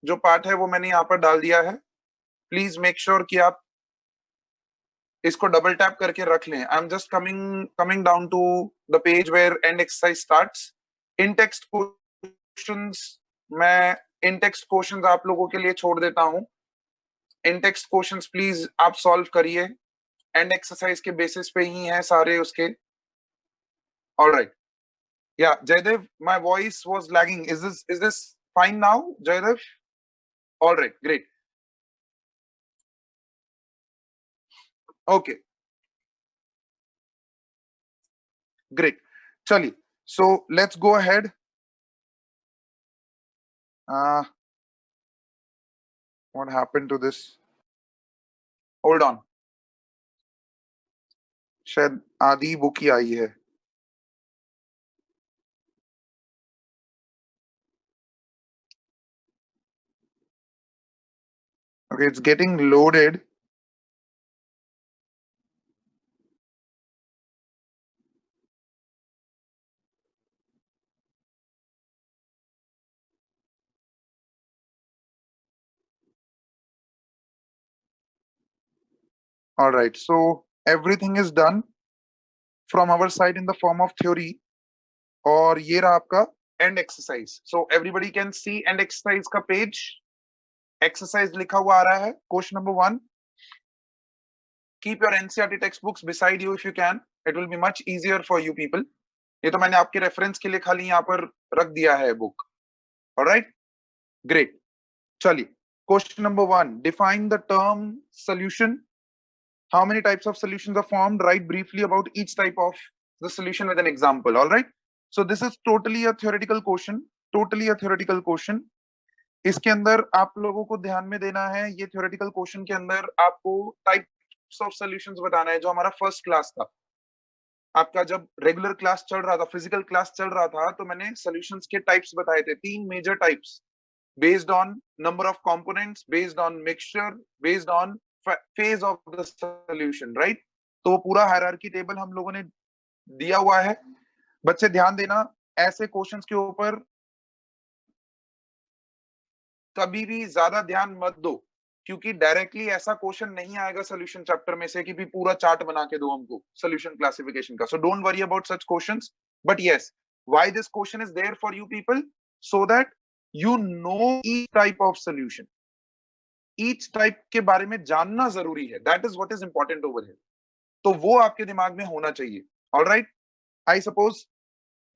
जो पार्ट है वो मैंने यहाँ पर डाल दिया है. प्लीज मेक श्योर कि आप इसको डबल टैप करके रख लें. I am just coming down to the page where and exercise starts. In text questions मैं इन टेक्स्ट क्वेश्चंस आप लोगों के लिए छोड़ देता हूं. इन टेक्स्ट क्वेश्चंस प्लीज आप सॉल्व करिए. एंड एक्सरसाइज के बेसिस पे ही हैं सारे उसके. Alright. Yeah, Jaydev, my voice was lagging. Is this fine now, Jaydev? All right, great. Okay, great. Chali. So let's go ahead. What happened to this? Hold on. शायद आधी book ही आई है. Okay, it's getting loaded. All right, so everything is done from our side in the form of theory. और ये रहा आपका end exercise. So everybody can see end exercise का page. Exercise लिखा हुआ आ रहा है. Question number 1. Keep your NCERT textbooks beside you if you can. It will be much easier for you people. ये तो मैंने आपके रेफरेंस के लिए खाली यहाँ पर रख दिया है बुक. Alright? Great. चलिए. Question number 1. Define the term solution. How many types of solutions are formed? Write briefly about each type of the solution with an example. Alright? So this is totally a theoretical question. Totally a theoretical question. इसके अंदर आप लोगों को ध्यान में देना है. ये theoretical question के अंदर आपको types of solutions बताना है. जो हमारा फर्स्ट क्लास था, आपका जब रेगुलर क्लास चल रहा था, फिजिकल क्लास चल रहा था, तो मैंने सॉल्यूशंस के टाइप्स बताए थे. 3 major types based on number of components, based on mixture, based on phase of the solution. Right? तो वो पूरा हायरार्की टेबल हम लोगों ने दिया हुआ है. बच्चे ध्यान देना, ऐसे क्वेश्चंस के ऊपर कभी भी ज्यादा ध्यान मत दो, क्योंकि डायरेक्टली ऐसा क्वेश्चन नहीं आएगा सॉल्यूशन चैप्टर में से कि भी पूरा चार्ट बना के दो हमको सॉल्यूशन क्लासिफिकेशन का. So don't worry about such questions. But yes, why this question is there for you people? So that you know each type of solution. Each type के बारे में जानना जरूरी है. That is what is important over here. तो वो आपके दिमाग में होना चाहिए. Alright? I suppose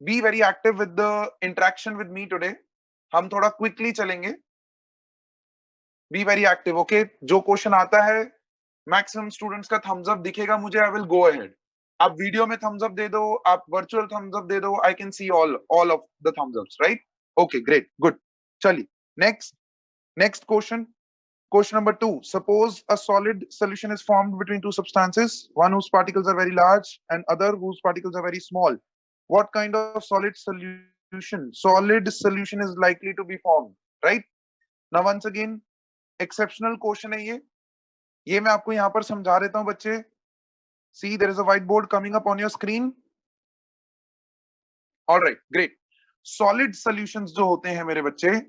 be very active with the interaction with me today. हम थोड़ा क्विकली चलेंगे. Be very active. ओके? जो क्वेश्चन आता है मैक्सिमम स्टूडेंट्स का थम्स अप दिखेगा मुझे. I will go ahead. आप वीडियो में थम्स अप दे दो, आप वर्चुअल थम्स अप दे दो. I can see all of the thumbs ups. Right? Okay, great, good. चलिए next question. Question number 2. Suppose a solid solution is formed between two substances, one whose particles are very large and other whose particles are very small. What kind of solid solution is likely to be formed? Right? Now once again, exceptional question है ये. ये मैं आपको यहाँ पर समझा देता हूँ बच्चे. See, there is a whiteboard coming up on your screen. All right, great. Solid solutions जो होते हैं मेरे बच्चे,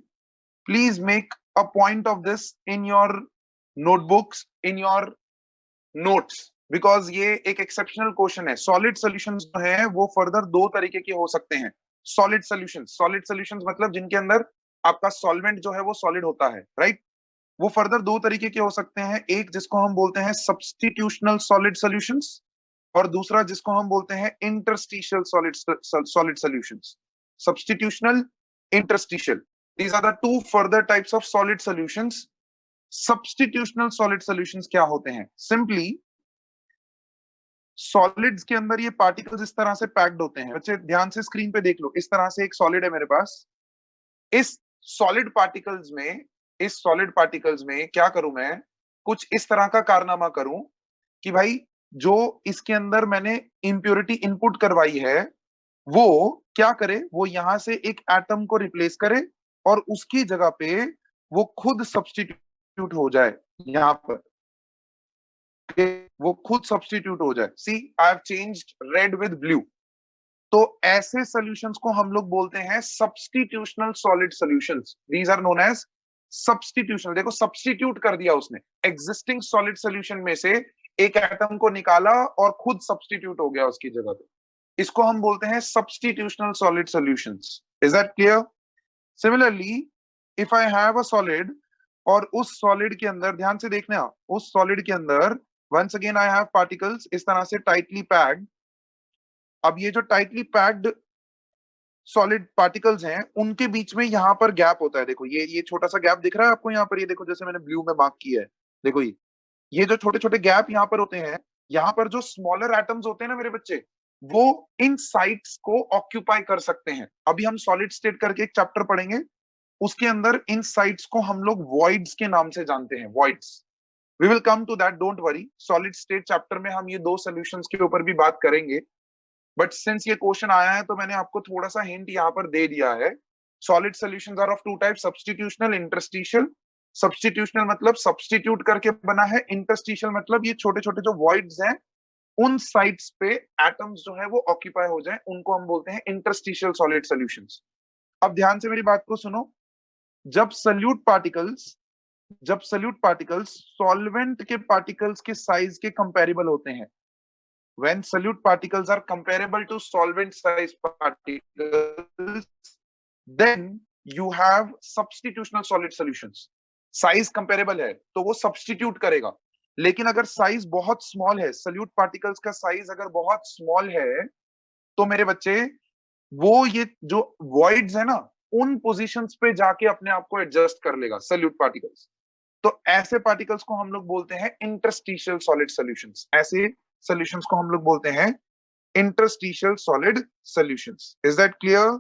please make a point of this in your notebooks, in your notes, because ये एक exceptional question है. Solid solutions जो हैं वो further 2 तरीके के हो सकते हैं. Solid solutions मतलब जिनके अंदर आपका solvent जो है वो solid होता है. Right? वो further 2 तरीके के हो सकते हैं. एक जिसको हम बोलते हैं substitutional solid solutions और दूसरा जिसको हम बोलते हैं interstitial solid solutions. Substitutional, interstitial. These are the 2 further types of solid solutions. Substitutional solid solutions क्या होते हैं? Simply, solids के अंदर ये particles इस तरह से packed होते हैं. बच्चे ध्यान से स्क्रीन पे देख लो. इस तरह से एक solid है मेरे पास. इस solid particles में क्या करूं मैं? कुछ इस तरह का कारनामा करूं कि भाई जो इसके अंदर मैंने impurity input करवाई है वो क्या करे? वो यहां से एक एटम को रिप्लेस करे और उसकी जगह पे वो खुद सब्स्टिट्यूट हो जाए. यहां पर वो खुद सब्स्टिट्यूट हो जाए. See, I have changed red with blue. तो ऐसे सॉल्यूशंस को हम लोग बोलते हैं substitutional solid solutions. These are known as substitution, देखो सब्स्टिट्यूट कर दिया उसने, एग्जिस्टिंग सॉलिड सोल्यूशन में से एक एटम को निकाला और खुद सब्स्टिट्यूट हो गया उसकी जगह पे, इसको हम बोलते हैं substitutional solid solutions. Is that clear? Similarly if I have a solid, और उस सॉलिड के अंदर ध्यान से देखना, उस सॉलिड के अंदर once again I have particles इस तरह से टाइटली पैक्ड। अब ये जो टाइटली पैक्ड सॉलिड पार्टिकल्स हैं उनके बीच में यहाँ पर गैप होता है, देखो ये छोटा सा गैप दिख रहा है आपको यहाँ पर, ये देखो जैसे मैंने ब्लू में मार्क किया है, देखो ये जो छोटे छोटे गैप यहाँ पर होते हैं, यहाँ पर जो स्मॉलर एटम्स होते हैं ना मेरे बच्चे, वो इन साइट्स को ऑक्यूपाई कर सकते हैं। अभी हम सॉलिड स्टेट करके एक चैप्टर पढ़ेंगे, उसके अंदर इन साइट्स को हम लोग वॉइड्स के नाम से जानते हैं, voids. We will come to that, don't worry. Solid state chapter में हम ये दो सॉल्यूशंस के ऊपर भी बात करेंगे, बट सिंस ये क्वेश्चन आया है तो मैंने आपको थोड़ा सा हिंट यहाँ पर दे दिया है। Solid solutions are of two type, substitutional, interstitial. Substitutional मतलब सब्स्टिट्यूट करके बना है, इंटरस्टिशियल मतलब ये छोटे छोटे जो वॉइड्स हैं उन साइट्स पे एटम्स जो है वो ऑक्यूपाई हो जाए, उनको हम बोलते हैं इंटरस्टिशियल सॉलिड सॉल्यूशंस। अब ध्यान से मेरी बात को सुनो, जब सल्यूट पार्टिकल्स सॉल्वेंट के पार्टिकल्स के साइज के कंपैरेबल होते हैं, when solute particles are comparable to solvent size particles, then you have substitutional solid solutions. Size comparable है तो वो सब्स्टिट्यूट करेगा, लेकिन अगर साइज बहुत स्मॉल है, सल्यूट पार्टिकल्स का साइज अगर बहुत स्मॉल है, तो मेरे बच्चे वो ये जो वॉइड्स है ना उन पोजीशंस पे जाके अपने आप को एडजस्ट कर लेगा सल्यूट पार्टिकल्स। तो ऐसे पार्टिकल्स को हम लोग बोलते हैं इंटरस्टिशियल सॉलिड सॉल्यूशंस, ऐसे सॉल्यूशंस को हम लोग बोलते हैं interstitial solid solutions. Is that clear?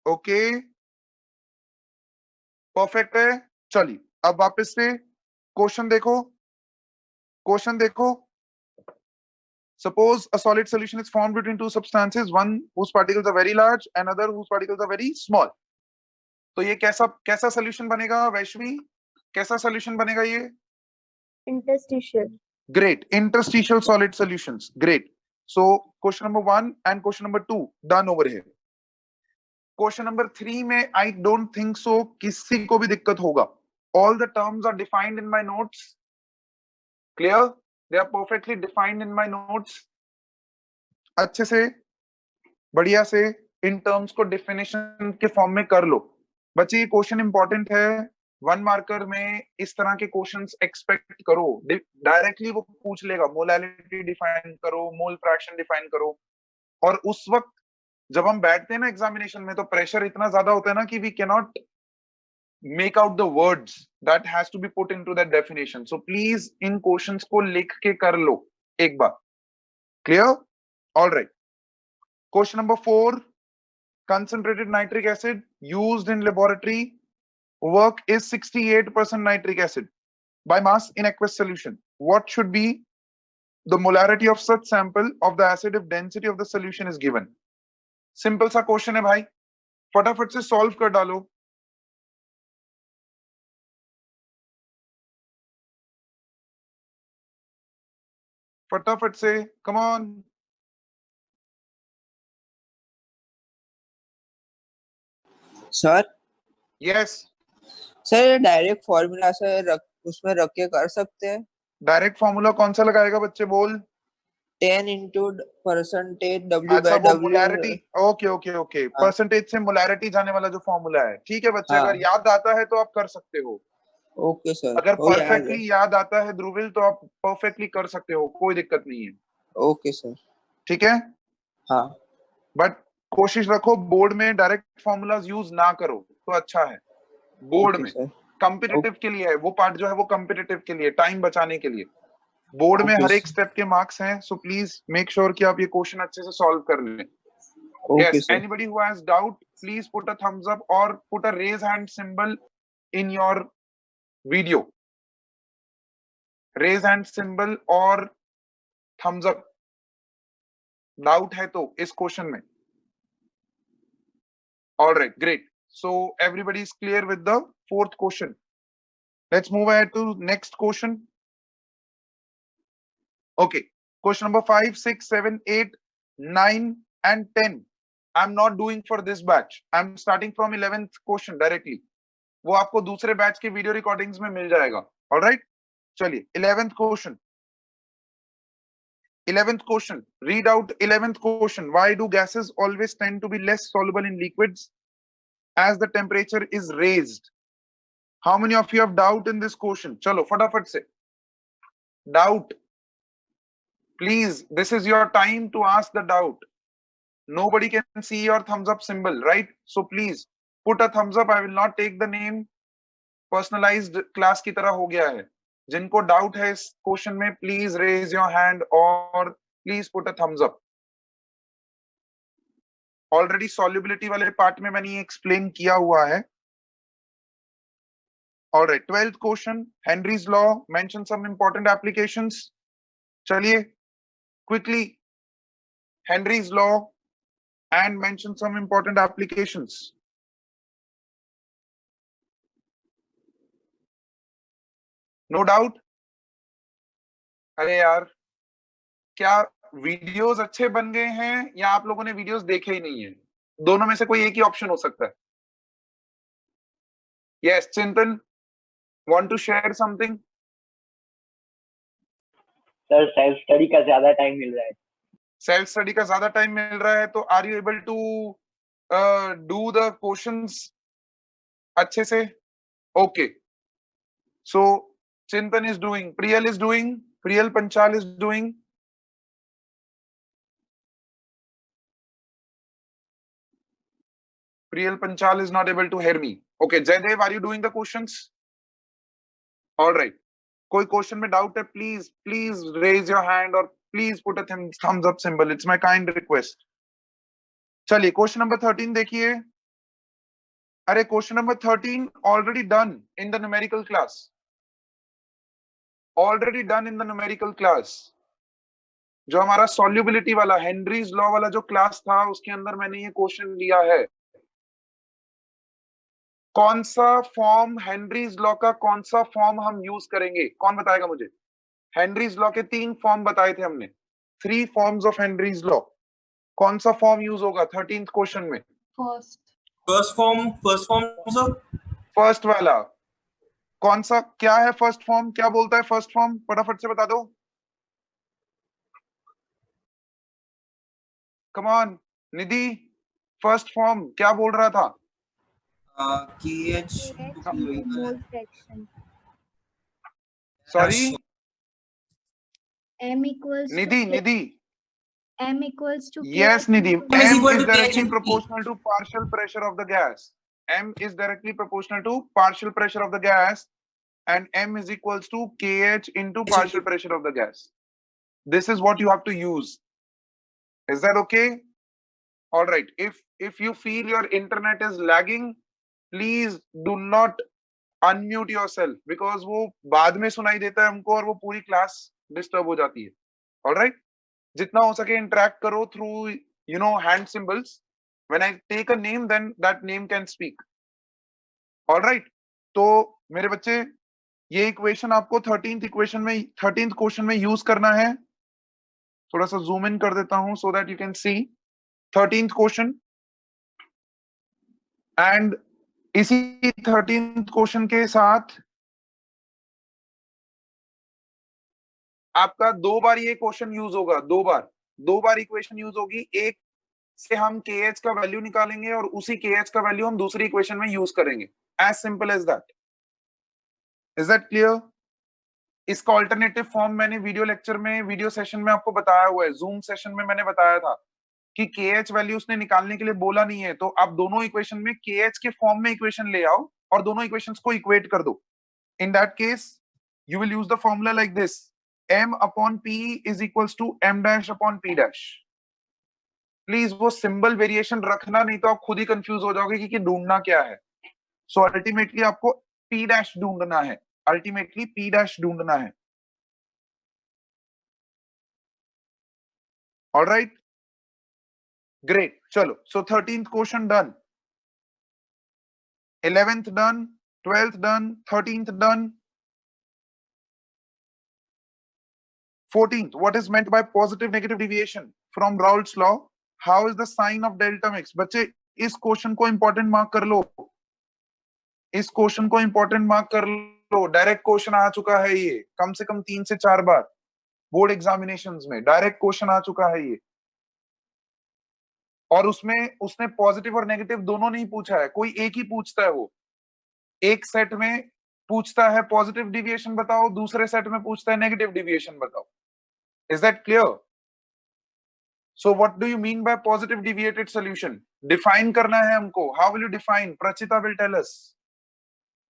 Okay, perfect है। चलिए अब वापस से क्वेश्चन देखो, क्वेश्चन देखो। Suppose a solid solution is formed between two substances, one whose particles are very large and other whose particles are very small. तो ये कैसा कैसा सॉल्यूशन बनेगा वैश्वी, कैसा सॉल्यूशन बनेगा ये? Interstitial. Great, interstitial solid solutions. Great. So question number 1 and question number 2 done over here. Question number 3 में I don't think so किसी को भी दिक्कत होगा. All the terms are defined in my notes. Clear? They are perfectly defined in my notes. अच्छे से बढ़िया से इन टर्म्स को डेफिनेशन के फॉर्म में कर लो बच्चे। ये क्वेश्चन इंपॉर्टेंट है, 1 मार्कर में इस तरह के क्वेश्चंस एक्सपेक्ट करो। डायरेक्टली वो पूछ लेगा मोलैलिटी डिफाइन करो, मोल फ्रैक्शन डिफाइन करो, और उस वक्त जब हम बैठते हैं ना एग्जामिनेशन में तो प्रेशर इतना ज्यादा होता है ना कि we can not make out the words that has to be put into that definition. So please इन क्वेश्चंस को लिख के कर लो एक बार। Clear? Alright. Question number 4, concentrated nitric acid used in laboratory work is 68% nitric acid by mass in aqueous solution. What should be the molarity of such sample of the acid if density of the solution is given? Simple सा question है भाई, फटाफट से solve कर डालो। फटाफट से, come on। Sir Yes, sir direct formula से उसमें रख के कर सकते हैं। डायरेक्ट फॉर्मूला कौन सा लगाएगा बच्चे, बोल। 10 into परसेंटेज W अच्छा by वो W। Molarity, okay okay okay, percentage से मोलैरिटी जाने वाला जो फॉर्मूला है, ठीक है बच्चे। हाँ। अगर याद आता है तो आप कर सकते हो। ओके सर, अगर वो याद है। परफेक्टली याद आता है ध्रुविल तो आप परफेक्टली कर सकते हो, कोई दिक्कत नहीं है। Okay sir. ठीक है, हाँ बट कोशिश रखो बोर्ड में डायरेक्ट फॉर्मूलाज यूज ना करो तो अच्छा है। बोर्ड ओके में सर। कॉम्पिटिटिव के लिए है वो पार्ट जो है, वो कॉम्पिटिटिव के लिए, टाइम बचाने के लिए। बोर्ड में ओके हर एक सर। स्टेप के मार्क्स हैं, सो प्लीज मेक श्योर कि आप ये क्वेश्चन अच्छे से सॉल्व कर लें। Okay Yes, sir. anybody who has doubt, please put a thumbs up or put a raise hand symbol in your video. Raise hand symbol और thumbs up doubt है तो इस क्वेश्चन में। All right, great. So everybody is clear with the fourth question. Let's move ahead to next question. Okay, question number 5, 6, 7, 8, 9 and 10. I'm not doing for this batch. I'm starting from 11th question directly. वो आपको दूसरे batch के video recordings में मिल जाएगा। Alright, चलिए 11th question. 11th question, read out 11th question. Why do gases always tend to be less soluble in liquids as the temperature is raised? How many of you have doubt in this question? Chalo, फटाफट से doubt. Please, this is your time to ask the doubt. Nobody can see your thumbs up symbol, right? So please put a thumbs up. I will not take the name. Personalized class की तरह हो गया है। जिनको doubt है इस question में, please raise your hand और please put a thumbs up. Already solubility वाले पार्ट में मैंने ये एक्सप्लेन किया हुआ है। Alright, 12th question, Henry's law, mention some important applications. चलिए quickly, Henry's law and mention some important applications. No doubt? अरे यार, क्या वीडियोस अच्छे बन गए हैं या आप लोगों ने वीडियोस देखे ही नहीं है? दोनों में से कोई एक ही ऑप्शन हो सकता है। Yes, Chintan, want to share something? Sir self study का ज्यादा टाइम मिल रहा है। सेल्फ स्टडी का ज्यादा टाइम मिल रहा है, तो are you able to do the questions अच्छे से? Okay, so Chintan is doing, Priyal is doing, Priyal Panchal is doing. Priyal Panchal is not able to hear me. Okay, Jaydev, are you doing the questions? All right. कोई question में doubt है, please please raise your hand और please put a thumbs up symbol, it's my kind request. चलिए question number 13 देखिए। अरे question number 13 already done in the numerical class, already done in the numerical class. जो हमारा solubility वाला Henry's law वाला जो class था, उसके अंदर मैंने ये क्वेश्चन लिया है। कौन सा फॉर्म हेनरीज लॉ का, कौन सा फॉर्म हम यूज करेंगे? कौन बताएगा मुझे? हेनरीज लॉ के 3 फॉर्म बताए थे हमने, 3 फॉर्म्स ऑफ हेनरीज लॉ। कौन सा फॉर्म यूज होगा 13th क्वेश्चन में? First form sir. फर्स्ट वाला कौन सा, क्या है फर्स्ट फॉर्म? क्या बोलता है फर्स्ट फॉर्म? फटाफट से बता दो। Come on Nidhi, first form क्या बोल रहा था? KH mole fraction. Sorry M equals Nidhi, to Nidhi. M equals to Yes, Nidhi. M is M equal is to directly KH. proportional to partial pressure of the gas. M is directly proportional to partial pressure of the gas, and M is equals to KH into partial pressure of the gas. This is what you have to use. Is that okay? All right. If you feel your internet is lagging, please do not unmute yourself, because वो बाद में सुनाई देता है हमको और वो पूरी क्लास डिस्टर्ब हो जाती है। All right. जितना हो सके इंटरेक्ट करो through hand symbols. When I take a name, then that name can speak. Alright, तो मेरे बच्चे, ये इक्वेशन आपको 13th क्वेश्चन में यूज करना है। थोड़ा सा जूम इन कर देता हूं सो that you can see 13th question. And इसी 13th क्वेश्चन के साथ आपका 2 बार ये क्वेश्चन यूज होगा, 2 बार इक्वेशन यूज होगी। एक से हम KH का वैल्यू निकालेंगे और उसी KH का वैल्यू हम दूसरी इक्वेशन में यूज करेंगे। As simple as that. Is that clear? इसका ऑल्टरनेटिव फॉर्म मैंने वीडियो लेक्चर में, वीडियो सेशन में आपको बताया हुआ है। जूम सेशन में मैंने बताया था कि KH वैल्यू उसने निकालने के लिए बोला नहीं है, तो आप दोनों इक्वेशन में KH के फॉर्म में इक्वेशन ले आओ और दोनों इक्वेशंस को इक्वेट कर दो। In that case you will use the formula like this, M upon P is equals to M dash upon P dash. Please वो सिंबल वेरिएशन रखना, नहीं तो आप खुद ही कंफ्यूज हो जाओगे कि ढूंढना क्या है। सो अल्टीमेटली आपको P डैश ढूंढना है, अल्टीमेटली P डैश ढूंढना है। Alright, great. चलो, सो 13th question done, 11th done, 12th done, 13th done, 14th, what is meant by positive negative deviation from Raoult's law? How is the sign of delta mix? बच्चे इस question को important mark कर लो। इस question को important mark कर लो, direct question आ चुका है ये, कम से कम 3 से 4 बार बोर्ड एग्जामिनेशंस में डायरेक्ट क्वेश्चन आ चुका है ये। और उसमें उसने पॉजिटिव और नेगेटिव दोनों नहीं पूछा है, कोई एक ही पूछता है। वो एक सेट में पूछता है पॉजिटिव डिविएशन बताओ, दूसरे सेट में पूछता है नेगेटिव डिविएशन बताओ। Is that clear? So what do you mean by positive deviated solution? Define करना है हमको। How will you define? Prachita will tell us.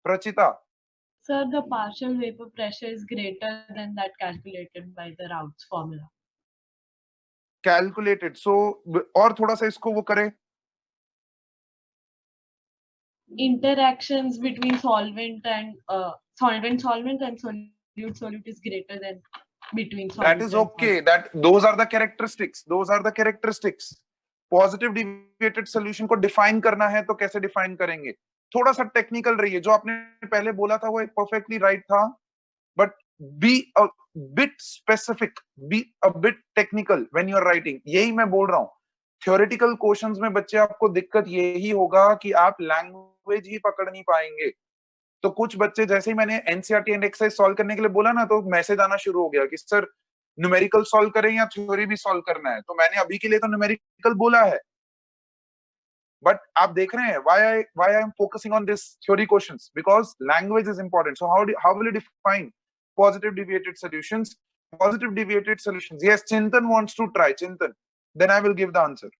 Prachita. Sir, the partial vapor pressure is greater than that calculated by the Raoult's formula. Calculated. So और थोड़ा सा इसको वो करें। Interactions between solvent and solvent and solute is greater than between solute. That is okay. Those are the characteristics. Those are the characteristics. Positive deviated solution को define करना है तो कैसे डिफाइन करेंगे? थोड़ा सा टेक्निकल रहिए। जो आपने पहले बोला था वो परफेक्टली राइट था, but be a bit specific, be a bit technical when you are writing. यही मैं बोल रहा हूँ। थ्योरेटिकल क्वेश्चंस में बच्चे आपको दिक्कत यही होगा कि आप लैंग्वेज ही पकड़ नहीं पाएंगे। तो कुछ बच्चे, जैसे ही मैंने एनसीईआरटी एंड एक्सरसाइज सॉल्व करने के लिए बोला ना, तो मैसेज आना शुरू हो गया कि सर न्यूमेरिकल सॉल्व करें या थ्योरी भी सॉल्व करना है। तो मैंने अभी के लिए तो न्यूमेरिकल बोला है, बट आप देख रहे हैं why I am focusing on this theory questions, because language is important. So how will you define positive deviated solutions? Positive deviated solutions. Yes, Chintan wants to try. Chintan, then I will give the answer.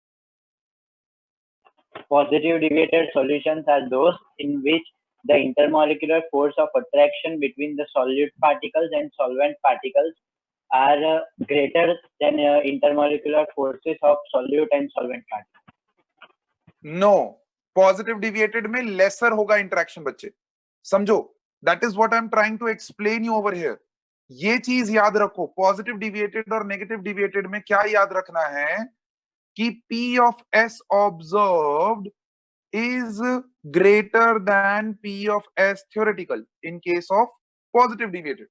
Positive deviated solutions are those in which the intermolecular force of attraction between the solute particles and solvent particles are greater than intermolecular forces of solute and solvent particles. No, positive deviated में lesser होगा interaction बच्चे, समझो। That is what I am trying to explain you over here. ये चीज याद रखो। Positive deviated और negative deviated में क्या याद रखना है कि P of S observed is greater than P of S theoretical in case of positive deviated.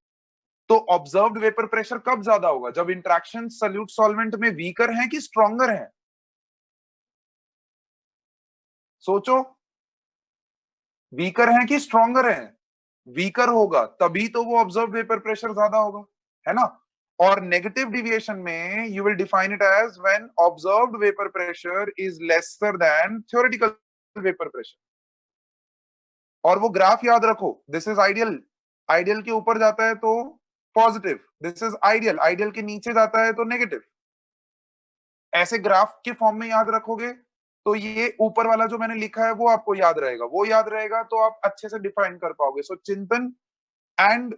तो ऑब्जर्व्ड वेपर प्रेशर कब ज्यादा होगा? जब इंट्रैक्शन सॉल्यूट सॉल्वेंट में वीकर है कि स्ट्रॉन्गर है? सोचो, वीकर है कि स्ट्रॉन्गर है? वीकर होगा तभी तो वो ऑब्जर्व वेपर प्रेशर ज्यादा होगा, है ना? और नेगेटिव डिविएशन में you will define it as when observed vapour pressure is lesser than theoretical vapour pressure. और वो ग्राफ याद रखो, दिस इज आइडियल। आइडियल के ऊपर जाता है तो positive, this is ideal. Ideal के नीचे जाता है तो नेगेटिव। ऐसे ग्राफ के फॉर्म में याद रखोगे तो ये ऊपर वाला जो मैंने लिखा है वो आपको याद रहेगा। वो याद रहेगा तो आप अच्छे से डिफाइन कर पाओगे। सो चिंतन एंड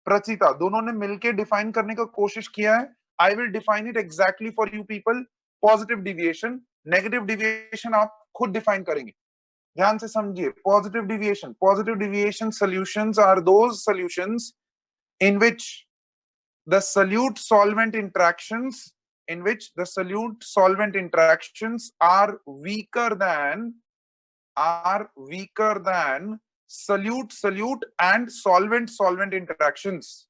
प्रचिता दोनों ने मिलकर डिफाइन करने का कोशिश किया है। I will define it exactly for you people. Positive deviation, negative deviation आप खुद डिफाइन करेंगे। ध्यान से समझिए। Positive deviation solutions are those solutions in which the solute solvent interactions are weaker than solute and solvent interactions.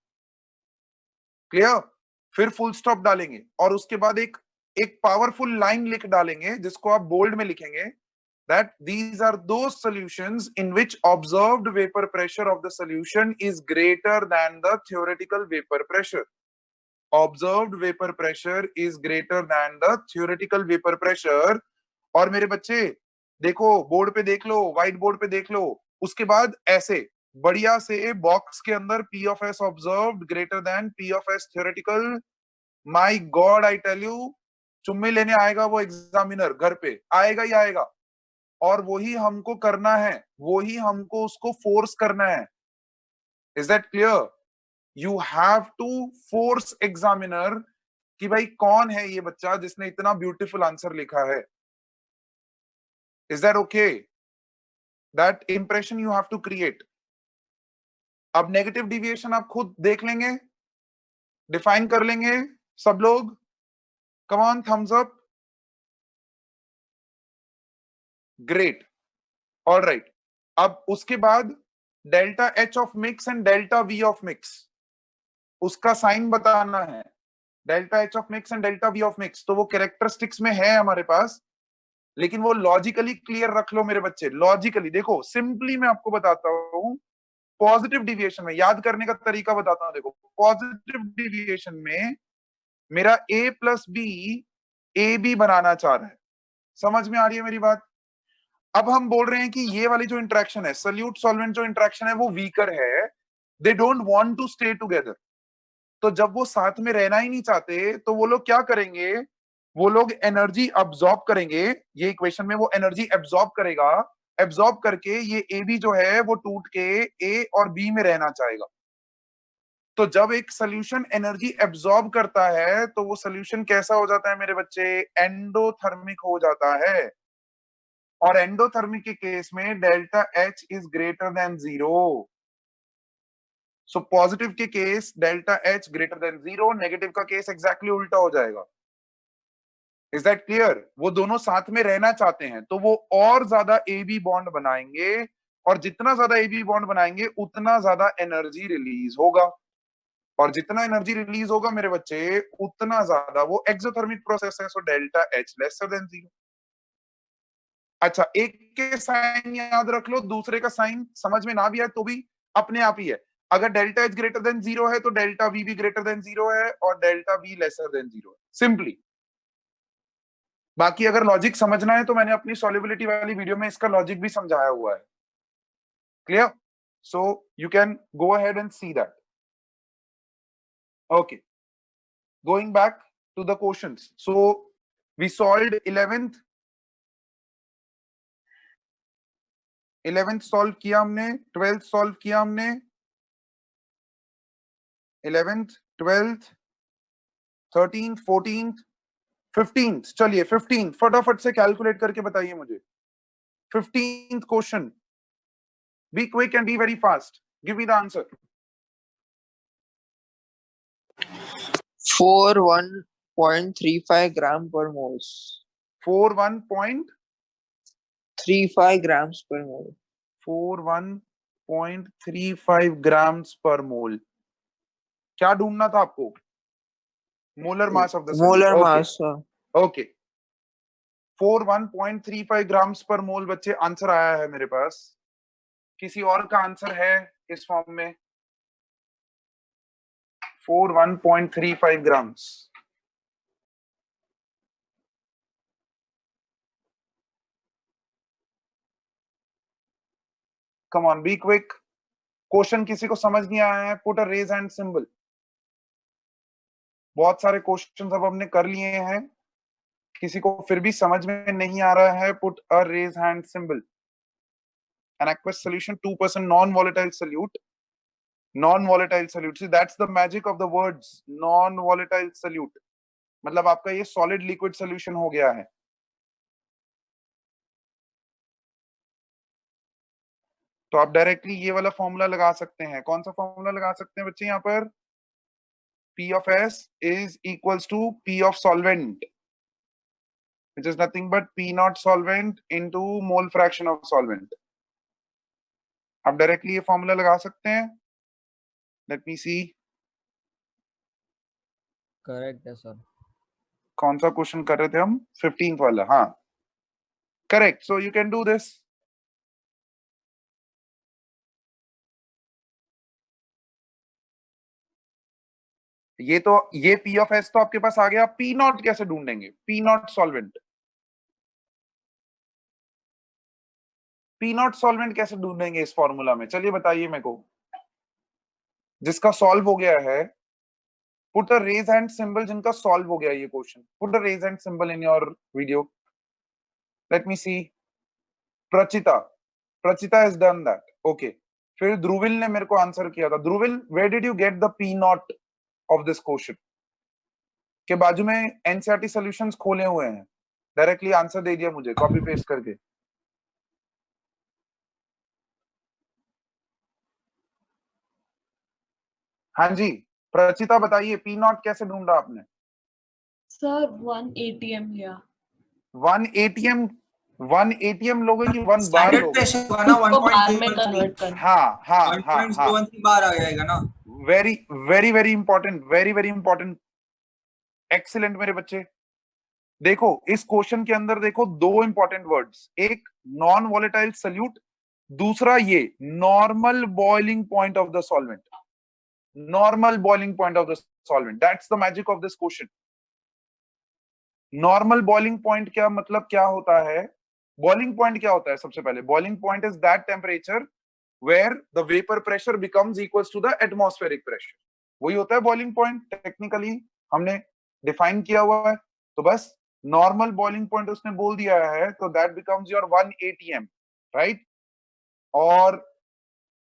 Clear? फिर full stop डालेंगे और उसके बाद एक पावरफुल लाइन लिख डालेंगे जिसको आप बोल्ड में लिखेंगे, that these are those solutions in which observed vapor pressure of the solution is greater than the theoretical vapor pressure. Observed vapor pressure is greater than the theoretical vapor pressure. और मेरे बच्चे देखो, board पे देख लो, white board पे देख लो। उसके बाद ऐसे बढ़िया से बॉक्स के अंदर P of S observed greater than P of S theoretical. My God, I tell you, चुम्मी लेने आएगा वो एग्जामिनर, घर पे आएगा ही आएगा। और वही हमको करना है, वही हमको उसको फोर्स करना है। Is that clear? You have to force examiner कि भाई कौन है ये बच्चा जिसने इतना ब्यूटीफुल आंसर लिखा है। Is that okay? That impression you have to create. अब नेगेटिव डिविएशन आप खुद देख लेंगे, डिफाइन कर लेंगे सब लोग। Come on, thumbs up. Great, all right. अब उसके बाद delta H of mix and delta V of mix, उसका साइन बताना है। Delta H of mix and delta V of mix, तो वो कैरेक्टरिस्टिक्स में है हमारे पास। लेकिन वो लॉजिकली क्लियर रख लो मेरे बच्चे, लॉजिकली देखो, सिंपली मैं आपको बताता हूँ, पॉजिटिव डिविएशन में याद करने का तरीका बताता हूँ। देखो पॉजिटिव डिविएशन में मेरा a plus B A B बनाना चाह रहा है, समझ में आ रही है मेरी बात? अब हम बोल रहे हैं कि ये वाली जो इंटरेक्शन है, सल्यूट सॉल्वेंट जो इंटरेक्शन है वो वीकर है, they don't want to stay together. तो जब वो साथ में रहना ही नहीं चाहते तो वो लोग क्या करेंगे, वो लोग एनर्जी अब्सॉर्ब करेंगे, ये इक्वेशन में वो एनर्जी अब्सॉर्ब करेगा, अब्सॉर्ब करके ये ए बी जो है वो टूट के ए और बी में रहना चाहेगा। तो जब एक सोल्यूशन एनर्जी एब्सॉर्ब करता है तो वो सोल्यूशन कैसा हो जाता है मेरे बच्चे, एंडोथर्मिक हो जाता है। और एंडोथर्मिक के केस में delta H is greater than 0। So positive के case delta H greater than 0, negative का केस एग्जैक्टली उल्टा हो जाएगा। Is that clear? वो दोनों साथ में रहना चाहते हैं तो वो और ज्यादा ए बी बॉन्ड बनाएंगे, और जितना ज्यादा ए बी बॉन्ड बनाएंगे उतना ज्यादा एनर्जी रिलीज होगा, और जितना एनर्जी रिलीज होगा मेरे बच्चे उतना ज्यादा वो एक्सोथर्मिक प्रोसेस है, so delta H lesser than 0। अच्छा, एक के साइन याद रख लो, दूसरे का साइन समझ में ना भी आए तो भी अपने आप ही है। अगर डेल्टा एच ग्रेटर देन 0 है तो डेल्टा वी भी ग्रेटर देन 0 है और डेल्टा वी लेसर देन 0 है, सिंपली। बाकी अगर लॉजिक समझना है तो मैंने अपनी सॉल्युबिलिटी वाली वीडियो में इसका लॉजिक भी समझाया हुआ है। Clear? So you can go ahead and see that. Okay, going back to the questions. So we solved 11th solve किया हमने, 12th solve किया हमने, 11th 12th 13th 14th 15th। चलिए 15th फटाफट से कैलकुलेट करके बताइए मुझे। 15th question, be quick and be very fast, give me the answer। 41.35 gram per moles। 41.35 grams per mole। 41.35 grams per mole। क्या ढूंढना था आपको? Molar mass of the molar mass. Okay, 41.35 grams पर मोल बच्चे आंसर आया है मेरे पास। किसी और का आंसर है इस फॉर्म में? 41.35 grams. Come on, be quick. Question किसी को समझ नहीं आया है, put a raise hand symbol. बहुत सारे क्वेश्चंस अब हमने कर लिए हैं, किसी को फिर भी समझ में नहीं आ रहा है, put a raise hand symbol. An aqueous solution, 2% non-volatile solute, non-volatile solute। See, that's the magic of the words non-volatile solute। मतलब आपका ये solid liquid solution हो गया है। तो आप डायरेक्टली ये वाला फॉर्मूला लगा सकते हैं। कौन सा फॉर्मूला लगा सकते हैं बच्चे यहाँ पर? P of S is equals to P of solvent, which is nothing but P naught solvent into mole fraction of solvent। आप डायरेक्टली ये फॉर्मूला लगा सकते हैं। लेट मी सी। करेक्ट है सर। कौन सा क्वेश्चन कर रहे थे हम? 15th वाला। हाँ, correct. So you can do this. ये तो ये P of S तो आपके पास आ गया। P नॉट कैसे ढूंढेंगे? P not solvent, P not solvent कैसे ढूंढेंगे इस फॉर्मूला में? चलिए बताइए मेरे को, जिसका सॉल्व हो गया है। Put a raise hand symbol जिनका सॉल्व हो गया ये क्वेश्चन। Put a raise hand symbol in your video. Let me see. Prachita, Prachita has done that. Okay, फिर ध्रुविल ने मेरे को आंसर किया था। Dhruvil, where did you get the P nought of this question? के बाजू में एनसीईआरटी सॉल्यूशंस खोले हुए हैं, डायरेक्टली आंसर दे दिया मुझे कॉपी पेस्ट करके। हाँ जी, प्रचिता बताइए, P नॉट कैसे ढूंढा आपने? सर 1 ATM लिया। 1 ATM लोगे कि 1 बार स्टैंडर्ड लोगे? प्रेशर हुआ ना उसको बार में 1.013। कन्वर्ट कर। हाँ हाँ हाँ हाँ, 1.013 बार आ जाएगा ना। Very very very important, very very important, excellent मेरे बच्चे। देखो इस क्वेश्चन के अंदर देखो दो इंपॉर्टेंट वर्ड्स, एक नॉन वॉलेटाइल सल्यूट, दूसरा ये normal boiling point of the solvent, normal boiling point of the solvent, that's the magic of this question. Normal boiling point क्या मतलब क्या होता है? बॉइलिंग पॉइंट क्या होता है? सबसे पहले boiling point is that temperature where the vapour pressure becomes equals to the atmospheric pressure, वही होता है बॉइलिंग पॉइंट, टेक्निकली हमने डिफाइन किया हुआ है। तो बस नॉर्मल बॉइलिंग पॉइंट उसने बोल दिया है, तो that becomes your 1 atm, right? और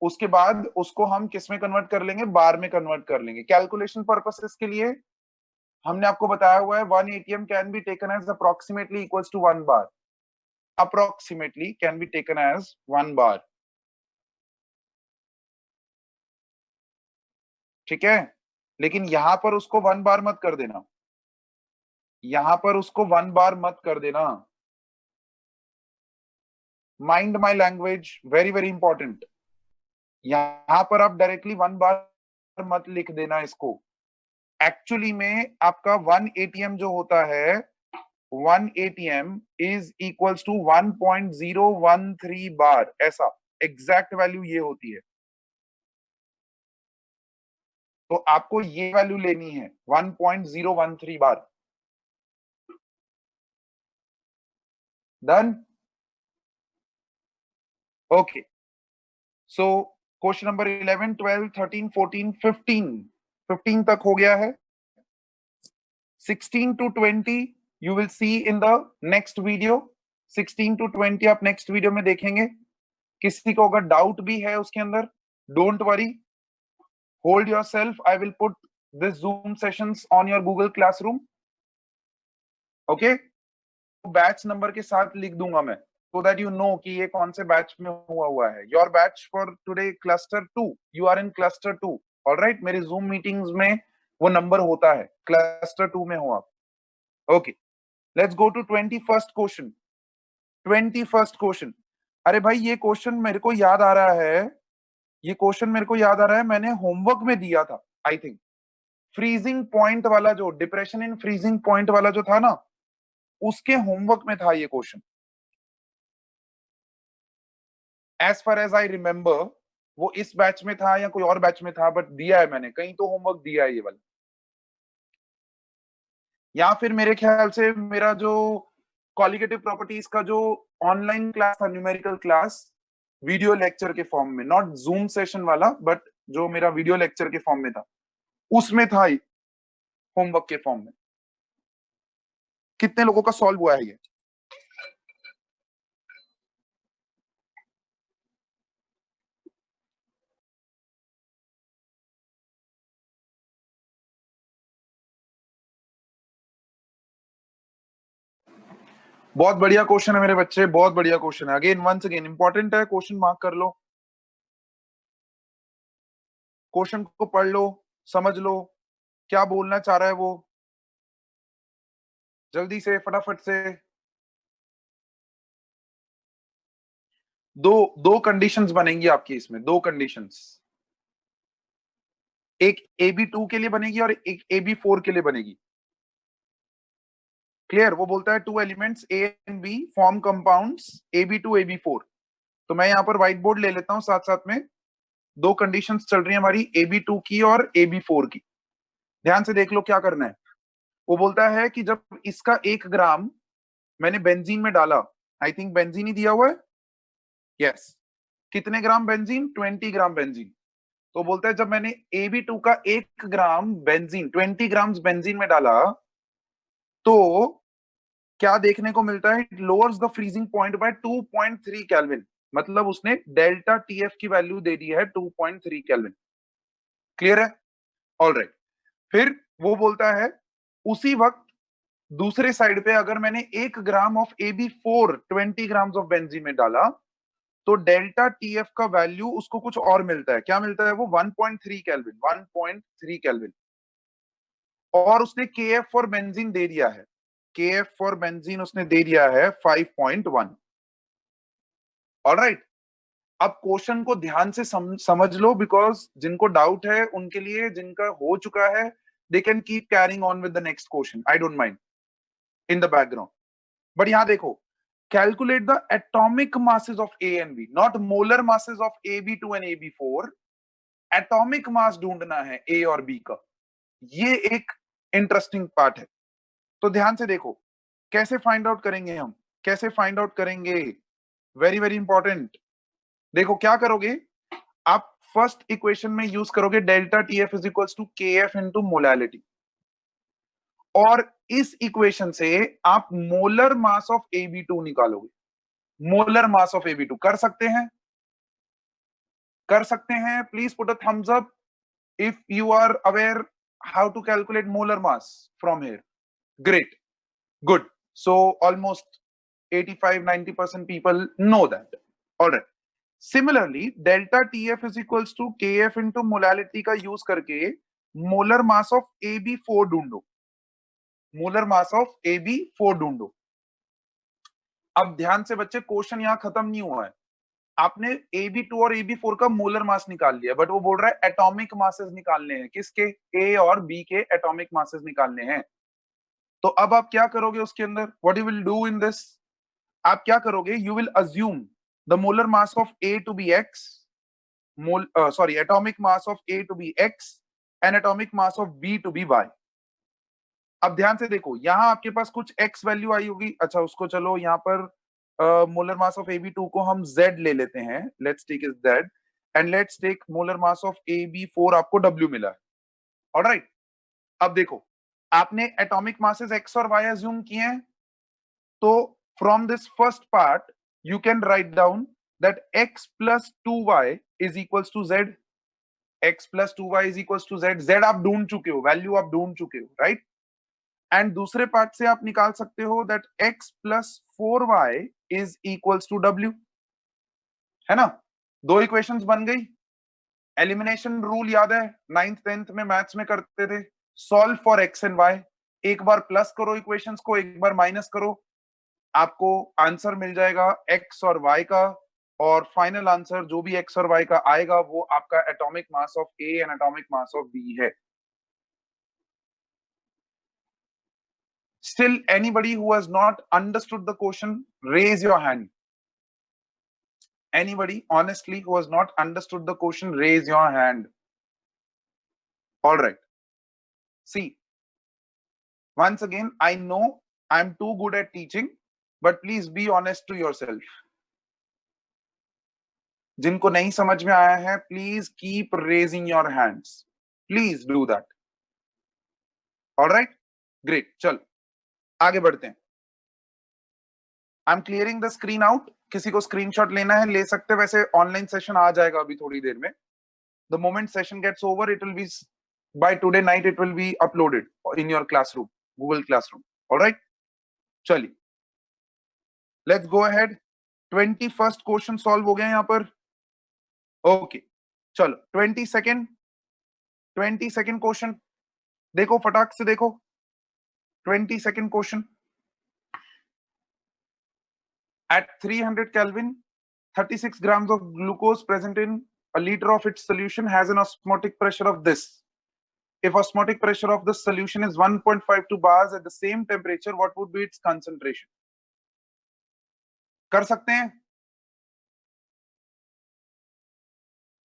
उसके बाद उसको हम किस में कन्वर्ट कर लेंगे? बार में कन्वर्ट कर लेंगे। कैलकुलेशन पर्पसेस के लिए हमने आपको बताया हुआ है 1 atm can be taken as approximately equals to 1 bar, approximately can be taken as 1 bar, ठीक है? लेकिन यहां पर उसको 1 बार मत कर देना, यहां पर उसको 1 बार मत कर देना। Mind my language, very very important. यहां पर आप डायरेक्टली 1 बार मत लिख देना इसको। एक्चुअली में आपका 1 atm जो होता है, 1 atm इज इक्वल्स टू 1.013 बार, ऐसा एग्जैक्ट वैल्यू ये होती है। तो आपको ये वैल्यू लेनी है 1.013 bar. Done? Okay, so question number 11, 12, 13, 14, 15 तक हो गया है। 16 to 20 you will see in the next video, 16 to 20 आप नेक्स्ट वीडियो में देखेंगे। किसी को अगर डाउट भी है उसके अंदर, don't worry, hold yourself, I will put this zoom sessions on your Google classroom, okay? Batch number के साथ लिख दूंगा मैं, so that you know कि ये कौन से बैच में हुआ है। Your batch for today cluster 2, you are in cluster 2, alright? मेरे जूम मीटिंग्स में वो नंबर होता है, cluster 2 में हो आप, okay? Let's go to 21st question. 21st question. अरे भाई ये क्वेश्चन मेरे को याद आ रहा है, ये क्वेश्चन मेरे को याद आ रहा है, मैंने होमवर्क में दिया था आई थिंक। फ्रीजिंग पॉइंट वाला, जो डिप्रेशन इन फ्रीजिंग पॉइंट वाला जो था ना, उसके होमवर्क में था ये question. As far as I remember वो इस बैच में था या कोई और बैच में था, बट दिया है मैंने, कहीं तो होमवर्क दिया है ये वाला। या फिर मेरे ख्याल से मेरा जो क्वालिटेटिव प्रॉपर्टीज का जो ऑनलाइन क्लास था, न्यूमेरिकल क्लास, वीडियो लेक्चर के फॉर्म में, नॉट जूम सेशन वाला, बट जो मेरा वीडियो लेक्चर के फॉर्म में था, उसमें था होमवर्क के फॉर्म में। कितने लोगों का सॉल्व हुआ है ये? बहुत बढ़िया क्वेश्चन है मेरे बच्चे, बहुत बढ़िया क्वेश्चन है। अगेन वंस अगेन इंपॉर्टेंट है, क्वेश्चन मार्क कर लो, क्वेश्चन को पढ़ लो, समझ लो क्या बोलना चाह रहा है वो, जल्दी से फटाफट से। दो कंडीशंस बनेंगी आपकी इसमें, दो कंडीशंस, एक AB2 के लिए बनेगी और एक AB4 के लिए बनेगी। क्लियर? वो बोलता है 2 elements A and B form compounds AB2 AB4। तो मैं यहाँ पर व्हाइट बोर्ड ले लेता हूँ, साथ साथ में दो कंडीशंस चल रही है हमारी, AB2 की और AB4 की। ध्यान से देख लो क्या करना है। वो बोलता है कि जब इसका 1 ग्राम मैंने बेंजीन में डाला, आई थिंक बेंजीन ही दिया हुआ है, यस। कितने ग्राम बेंजीन? 20 gram benzene. तो बोलता है जब मैंने AB2 का 1 ग्राम बेंजीन 20 ग्राम बेंजीन में डाला, तो क्या देखने को मिलता है? Lowers the freezing point by 2.3 kelvin. मतलब उसने डेल्टा TF की वैल्यू दे दी है 2.3 केल्विन। क्लियर है? ऑलराइट। फिर वो बोलता है उसी वक्त दूसरे साइड पे अगर मैंने 1 gram of AB4 20 gram of benzene में डाला, तो डेल्टा TF का वैल्यू उसको कुछ और मिलता है। क्या मिलता है वो? 1.3 केल्विन, 1.3 केल्विन। और उसने KF फॉर बेंजीन दे दिया है, KF फॉर बेंजीन उसने दे दिया है 5.1। ऑलराइट, अब क्वेश्चन को ध्यान से समझ लो, बिकॉज जिनको डाउट है उनके लिए, जिनका हो चुका है, they can keep carrying on with the next question, I don't mind. in the background. But यहाँ देखो, calculate the atomic masses of A and B, not molar masses of AB2 and AB4. Atomic mass ढूंढना है A और B का. ये एक interesting part है. तो ध्यान से देखो कैसे फाइंड आउट करेंगे हम, कैसे फाइंड आउट करेंगे. Very very important. देखो क्या करोगे आप, फर्स्ट इक्वेशन में यूज करोगे delta TF is equals to KF into molality, और इस इक्वेशन से आप मोलर मास ऑफ AB2 निकालोगे. मोलर मास ऑफ AB2 कर सकते हैं, कर सकते हैं. Please put a thumbs up if you are aware how to calculate molar mass from here. Great, good. So almost 85-90% people know that. All right. Similarly, delta TF is equals to KF into molality का use करके molar mass of AB4 ढूंढो. Molar mass of AB4 ढूंढो. अब ध्यान से बच्चे, question यहां खत्म नहीं हुआ है. आपने AB2 और AB4 का मोलर मास निकाल लिया, बट वो बोल रहा है एटॉमिक मासेस निकालने हैं. किसके? A और B के एटॉमिक मासेस निकालने हैं. तो अब आप क्या करोगे उसके अंदर? What you will do in this? आप क्या करोगे? You will assume the molar mass of A to be X, atomic mass of A to be X and atomic mass of B to be Y. अब ध्यान से देखो, यहां आपके पास कुछ X वैल्यू आई होगी. अच्छा, उसको चलो यहां पर मोलर मास ऑफ AB2 को हम Z ले लेते हैं. Let's take is Z and let's take molar mass of AB4, आपको W मिला है. ऑलराइट. अब देखो, आपने एटॉमिक मासेस X और Y अज्यूम किए हैं, तो from this first part you can write down that X plus 2Y is equals to Z. X plus 2Y is equals to Z. Z आप ढूंढ चुके हो, वैल्यू आप ढूंढ चुके हो, राइट. एंड दूसरे पार्ट से आप निकाल सकते हो that X plus 4Y is equals to W. है ना? दो इक्वेशंस बन गई. एलिमिनेशन रूल याद है, 9th 10th में मैथ्स में करते थे. Solve for X and Y. एक बार प्लस करो इक्वेशंस को, एक बार माइनस करो, आपको आंसर मिल जाएगा X और Y का, और फाइनल आंसर जो भी X और Y का आएगा वो आपका atomic mass of A and atomic mass of B है. Still, anybody who has not understood the question, raise your hand. Anybody, honestly, who has not understood the question, raise your hand. All right. See, once again, I know I'm too good at teaching, but please be honest to yourself. जिनको नहीं समझ में आया है, please keep raising your hands. Please do that. All right? Great. चलो आगे बढ़ते हैं. I am clearing the screen out. किसी को स्क्रीनशॉट लेना है ले सकते हैं. वैसे ऑनलाइन सेशन आ जाएगा अभी थोड़ी देर में. The moment session gets over, it will be by today night, it will be uploaded in your classroom, Google classroom. Alright, चलिए let's go ahead. 21st question solve हो गया यहाँ पर. ओके, चलो 22nd क्वेश्चन देखो, फटाक से देखो. 22nd question. At 300 Kelvin, 36 grams of glucose present in a liter of its solution has an osmotic pressure of this. If osmotic pressure of the solution is 1.52 bars at the same temperature, what would be its concentration? कर सकते हैं.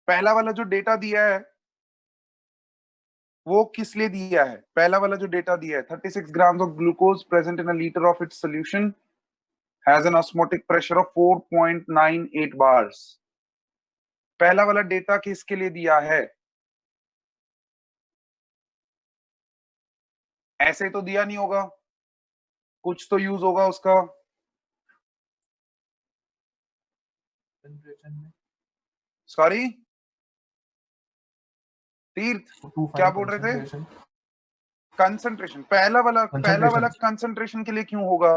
पहला वाला जो data दिया है वो किस लिए दिया है? पहला वाला जो डेटा दिया है, 36 grams of glucose present in a liter of its solution has an osmotic pressure of 4.98 bars. पहला वाला डेटा किसके लिए दिया है? ऐसे तो दिया नहीं होगा, कुछ तो यूज होगा उसका. सॉरी तीर्थ, क्या बोल रहे थे? कंसंट्रेशन. पहला वाला कंसंट्रेशन के लिए क्यों होगा?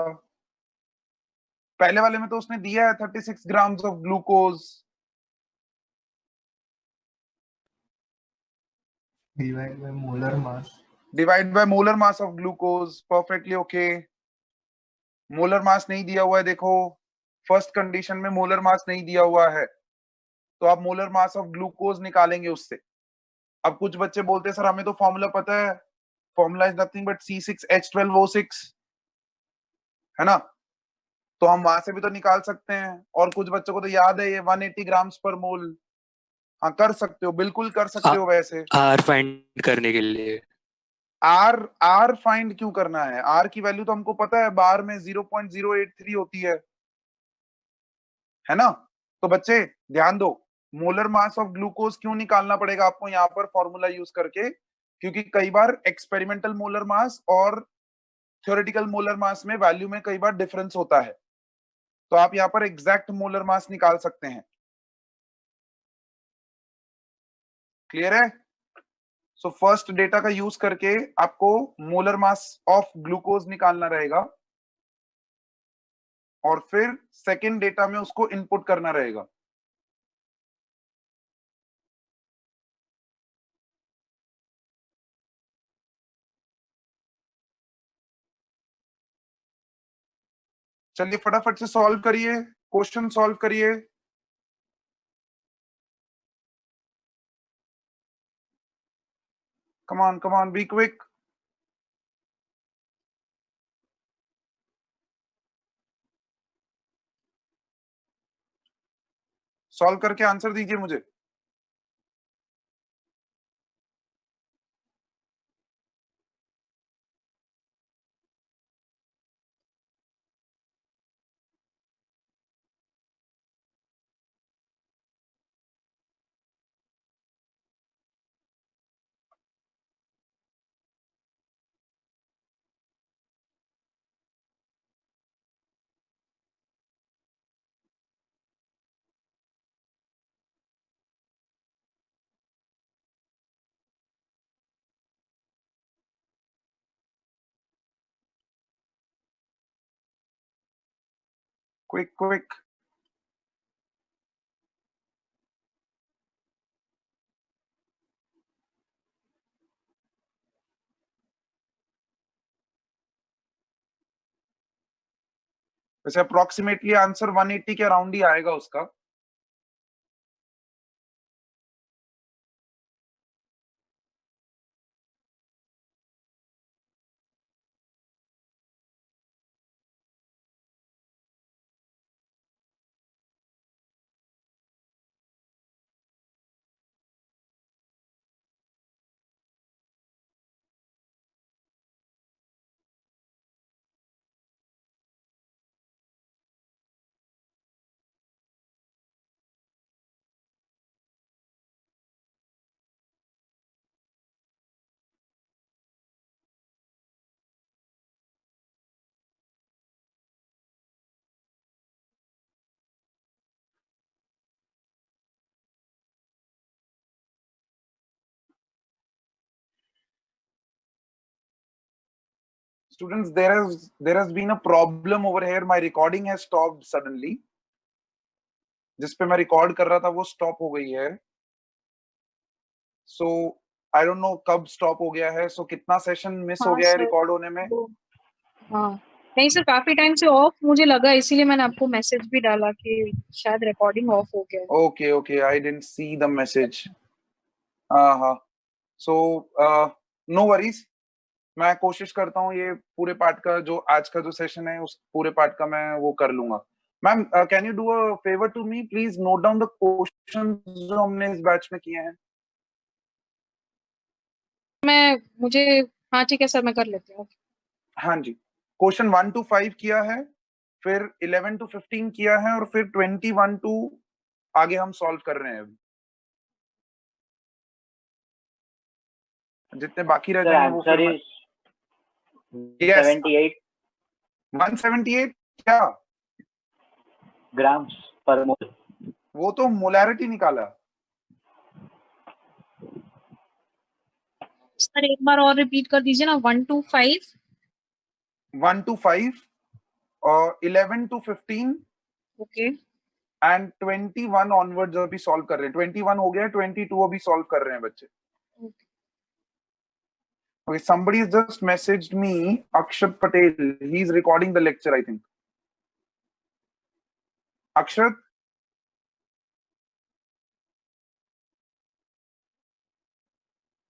पहले वाले में तो उसने दिया है 36 grams of glucose. Divide by molar mass of glucose. Perfectly okay. Molar mass नहीं दिया हुआ है. देखो फर्स्ट कंडीशन में मोलर मास नहीं दिया हुआ है, तो आप मोलर मास ऑफ ग्लूकोज निकालेंगे उससे. अब कुछ बच्चे बोलते हैं सर हमें तो फॉर्मूला पता है. Formula is nothing but C6H12O6. है ना? तो हम वहां से भी तो निकाल सकते हैं, और कुछ बच्चों को तो याद है ये 180 ग्राम्स पर मोल। हाँ कर सकते हो, बिल्कुल कर सकते हो। वैसे आर फाइंड करने के लिए आर आर फाइंड क्यों करना है? आर की वैल्यू तो हमको पता है, बार में 0.083 होती है ना? तो बच्चे ध्यान दो, मोलर मास ऑफ ग्लूकोज क्यों निकालना पड़ेगा आपको यहाँ पर फॉर्मूला यूज करके? क्योंकि कई बार एक्सपेरिमेंटल मोलर मास और थ्योरेटिकल मोलर मास में वैल्यू में कई बार डिफरेंस होता है, तो आप यहाँ पर एग्जैक्ट मोलर मास निकाल सकते हैं। क्लियर है? सो फर्स्ट डेटा का यूज करके आपको मोलर मास ऑफ ग्लूकोज निकालना रहेगा, और फिर सेकेंड डेटा में उसको इनपुट करना रहेगा। चलिए फटाफट से सॉल्व करिए, क्वेश्चन सॉल्व करिए। कम ऑन बी क्विक। सॉल्व करके आंसर दीजिए मुझे। Quick quick. वैसे अप्रोक्सीमेटली आंसर 180 के अराउंड ही आएगा उसका। Students, there has been a problem over here. My recording has stopped suddenly. जिस पे मैं रिकॉर्ड कर रहा था वो स्टॉप हो गई है। सो आई डोंट नो कब स्टॉप हो गया है। सो कितना सेशन मिस हो हाँ गया है सर, रिकॉर्ड होने में? हाँ नहीं सर, काफी टाइम से ऑफ मुझे लगा, इसीलिए मैंने आपको मैसेज भी डाला कि शायद रिकॉर्डिंग ऑफ हो गया है। Okay okay, I didn't see the message. हाँ हाँ, सो नो वरीज, मैं कोशिश करता हूँ ये पूरे पार्ट का, जो आज का जो सेशन है उस पूरे पार्ट का मैं वो कर लूंगा। Ma'am can you do a favour to me, please note down the question जो हमने इस बैच में किए हैं। मुझे हाँ ठीक है सर, मैं कर लेती हूँ। हाँ जी, क्वेश्चन 1 to 5 किया है, फिर 11 to 15 किया है, और फिर 21 to आगे हम सॉल्व कर रहे हैं अभी। जितने बाकी रह जाएंगे वो फिर 78 178 क्या ग्राम्स पर मोल। वो तो मोलैरिटी निकाला। सर एक बार और रिपीट कर दीजिए ना। 1 to 5 और 11 to 15 ओके एंड 21 ऑनवर्ड्स अभी सॉल्व कर रहे हैं। 21 हो गया, 22 अभी सॉल्व कर रहे हैं बच्चे। Okay, somebody has just messaged me, Akshat Patel. He's recording the lecture, I think. Akshat?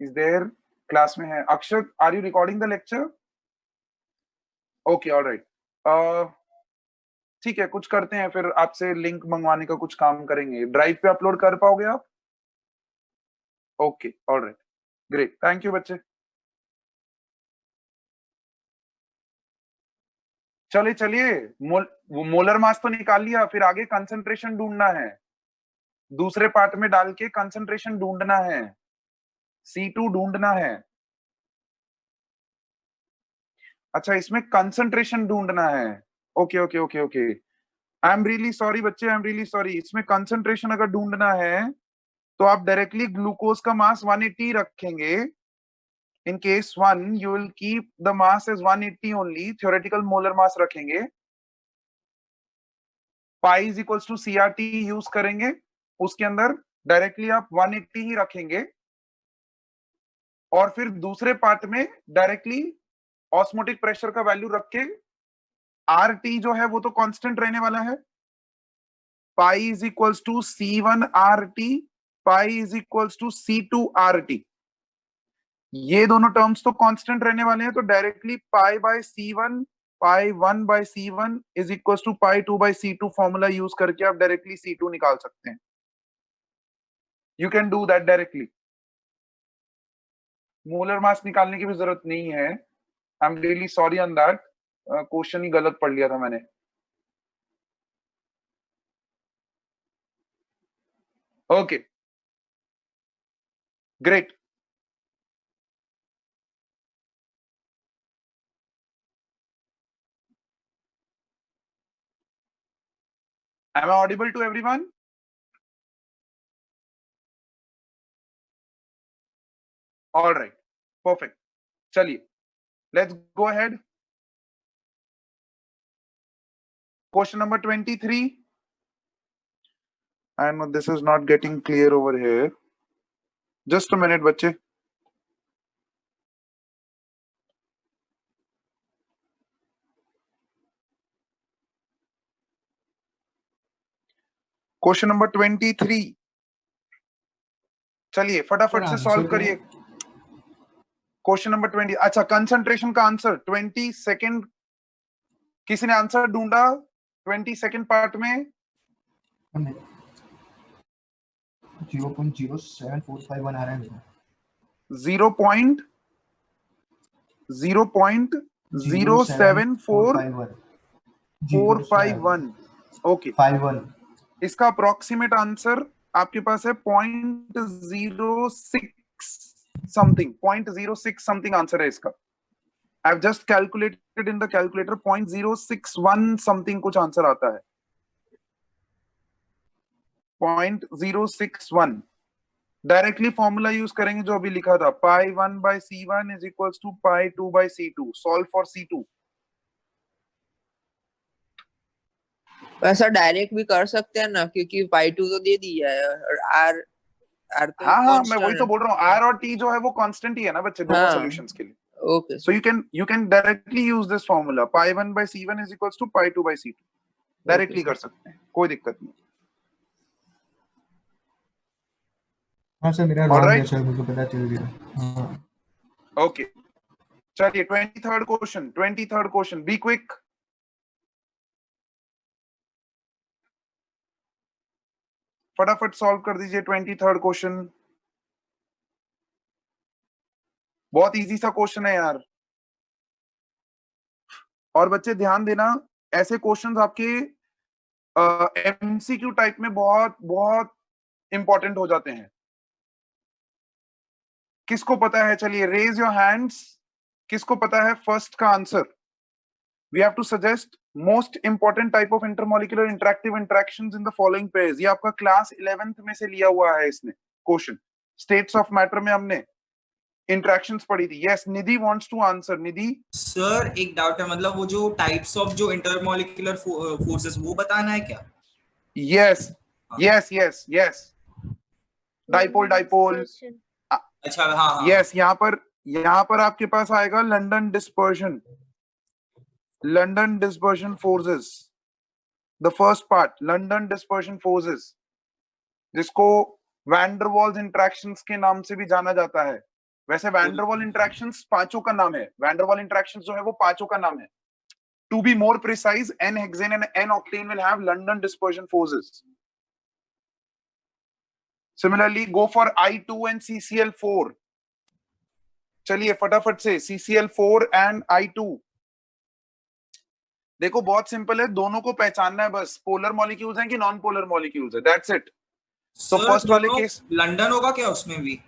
Is there? Class में है। Akshat, are you recording the lecture? Okay, all right. ठीक है, कुछ करते हैं फिर, आपसे लिंक मंगवाने का कुछ काम करेंगे। ड्राइव पे अपलोड कर पाओगे आप? Okay, alright, great, thank you बच्चे। चलिए चलिए, मोलर मास तो निकाल लिया, फिर आगे कंसंट्रेशन ढूंढना है। दूसरे पार्ट में डाल के कंसंट्रेशन ढूंढना है, C2 ढूंढना है। अच्छा, इसमें कंसंट्रेशन ढूंढना है। Okay okay okay okay, I am really sorry बच्चे, आई एम रियली सॉरी। इसमें कंसंट्रेशन अगर ढूंढना है तो आप डायरेक्टली ग्लूकोज का मास 180 रखेंगे। In case 1, you will keep the mass as 180 only, theoretical molar mass रखेंगे। pi is equals to CRT use करेंगे, उसके अंदर डायरेक्टली आप 180 ही रखेंगे। और फिर दूसरे पार्ट में डायरेक्टली ऑस्मोटिक प्रेशर का वैल्यू रख के, RT जो है वो तो कांस्टेंट रहने वाला है। pi is equals to C1 RT, pi is equals to C2 RT। ये दोनों टर्म्स तो कांस्टेंट रहने वाले हैं, तो directly pi by C1, pi 1 by C1 is equal to pi 2 by C2 formula use करके आप डायरेक्टली C2 निकाल सकते हैं। You can do that directly. Molar mass निकालने की भी जरूरत नहीं है। I am really sorry on that, question ही गलत पढ़ लिया था मैंने। Okay, great. Am I audible to everyone? All right, perfect. चलिए, let's go ahead. Question number 23. I know this is not getting clear over here. Just a minute, बच्चे। Question number 23, चलिए फटाफट से सॉल्व करिए। Question number 20। अच्छा, concentration का answer 20 second, किसी ने आंसर ढूंढा 20 सेकेंड पार्ट में? 0.07451 आ रहा है मेरा। 0.07451। ओके, 51। इसका अप्रोक्सीमेट आंसर आपके पास है 0.06 समथिंग, 0.06 समथिंग आंसर है इसका। I have just calculated in the calculator, 0.061 something कुछ आंसर आता है। 0.061 डायरेक्टली फॉर्मूला यूज करेंगे जो अभी लिखा था, pi 1 by C1 is equals to pi 2 by C2। Solve for C2। वैसा डायरेक्ट भी कर सकते हैं ना, क्योंकि पाई 2 तो दे दिया है और आर तो हाँ हाँ, मैं constant वही तो है। बोल रहा हूँ, R और T जो है वो कांस्टेंट ही है ना बच्चे, दोनों हाँ। सॉल्यूशंस के लिए। Okay, So you can directly use this formula, pi 1 by C1 is equals to pi 2 by C2। Directly कर सकते हैं, कोई दिक्कत नहीं। हाँ सर, मेरा All रॉन्ग right? है सर, मुझे पता चल गया। हाँ। ओके, चलिए 23rd क्वेश्चन, बी क्विक। फटाफट सॉल्व कर दीजिए 23rd क्वेश्चन। बहुत इजी सा क्वेश्चन है यार। और बच्चे ध्यान देना, ऐसे क्वेश्चंस आपके एमसीक्यू टाइप में बहुत बहुत इंपॉर्टेंट हो जाते हैं। किसको पता है? चलिए रेज योर हैंड्स, किसको पता है फर्स्ट का answer? We have to suggest most important type of intermolecular interactive interactions in the following pairs. ये आपका क्लास 11th में से लिया हुआ है इसने क्वेश्चन। स्टेट्स ऑफ मैटर में हमने इंटरैक्शंस पढ़ी थी। Yes, Nidhi wants to answer. Nidhi sir एक डाउट है, मतलब वो जो टाइप्स ऑफ जो इंटरमॉलिक्यूलर फोर्सेस वो बताना है क्या? Yes yes yes yes, dipole dipole. अच्छा, हाँ। यस, यहाँ पर आपके पास आएगा London dispersion forces, the first part London dispersion forces, जिसको वैंडरवाल्स इंटरैक्शंस के नाम से भी जाना जाता है। वैसे वैंडरवाल इंटरैक्शंस पांचों का नाम है, वैंडरवाल इंटरैक्शंस जो है वो पांचों का नाम है। To be more precise, N-hexane and N-octane will have London dispersion forces. Similarly, go for I2 and CCl4. चलिए फटाफट से CCl4 and I2. देखो बहुत सिंपल है, दोनों को पहचानना है बस, पोलर मॉलिक्यूल्स हैं कि नॉन पोलर मॉलिक्यूल्स है, दैट्स इट. तो फर्स्ट वाले केस लंदन होगा क्या उसमें भी?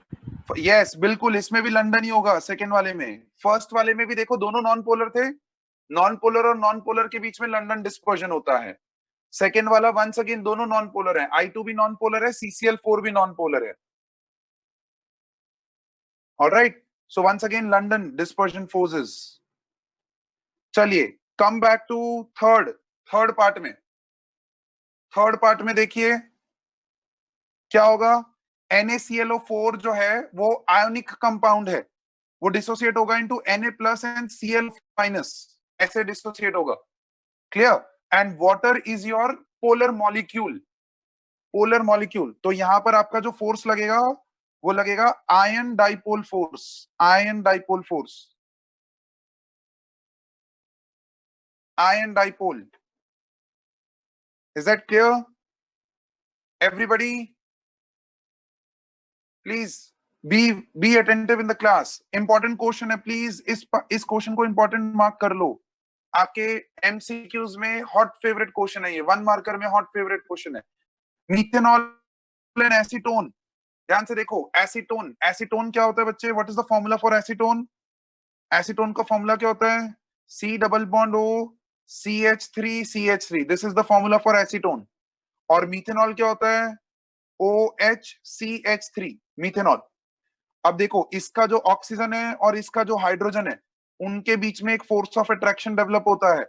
यस बिल्कुल, इसमें भी लंदन ही होगा. सेकंड वाले में, फर्स्ट वाले में भी देखो दोनों नॉन पोलर थे, नॉन पोलर और नॉन पोलर के बीच में लंदन डिस्पर्जन होता है. सेकंड वाला वंस अगेन दोनों नॉन पोलर है, I2 भी नॉन पोलर है, CCl4 भी नॉन पोलर है. Alright, so once again London dispersion forces. चलिए come back to third part में. थर्ड पार्ट में देखिए क्या होगा. NaClO4 जो है वो आयोनिक कंपाउंड है, वो डिसोसिएट होगा इनटू Na+ एंड Cl-, ऐसे डिसोसिएट होगा. Clear? And water is your polar molecule. Polar molecule, तो यहां पर आपका जो फोर्स लगेगा वो लगेगा ion dipole force. Ion dipole force, ion dipole. Is that clear everybody? Please be attentive in the class. Important question है, प्लीज इस क्वेश्चन को इंपॉर्टेंट मार्क कर लो. आपके एमसीक्यूज में हॉट फेवरेट क्वेश्चन है ये, 1 मार्कर में हॉट फेवरेट क्वेश्चन है. मीथेनॉल एंड एसीटोन, ध्यान से देखो. एसीटोन, एसीटोन क्या होता है बच्चे? What is the formula for acetone? Acetone का फॉर्मूला क्या होता है? C+O CH3CH3. This is the formula for acetone. और मीथेनॉल क्या होता है? OHCH3, methanol. अब देखो इसका जो ऑक्सीजन है और इसका जो हाइड्रोजन है, उनके बीच में एक फोर्स ऑफ अट्रैक्शन डेवलप होता है.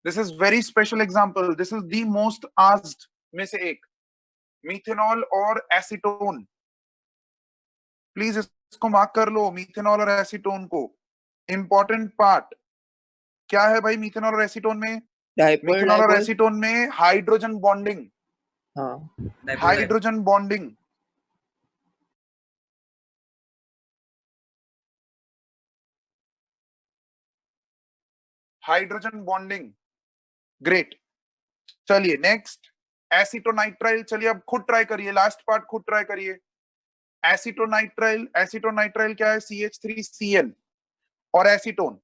This is very special example. This is the most asked में से एक, मीथेनॉल और एसीटोन. प्लीज इसको मार्क कर लो, मीथेनॉल और एसीटोन को. इंपॉर्टेंट पार्ट क्या है भाई मीथेनॉल और एसीटोन में? मीथेनॉल और एसीटोन में hydrogen bonding. Hydrogen bonding. Hydrogen bonding. Great. चलिए नेक्स्ट, एसीटोनाइट्राइल. चलिए अब खुद ट्राई करिए, लास्ट पार्ट खुद ट्राई करिए. एसीटोनाइट्राइल, एसीटोनाइट्राइल क्या है? CH3Cl और एसीटोन.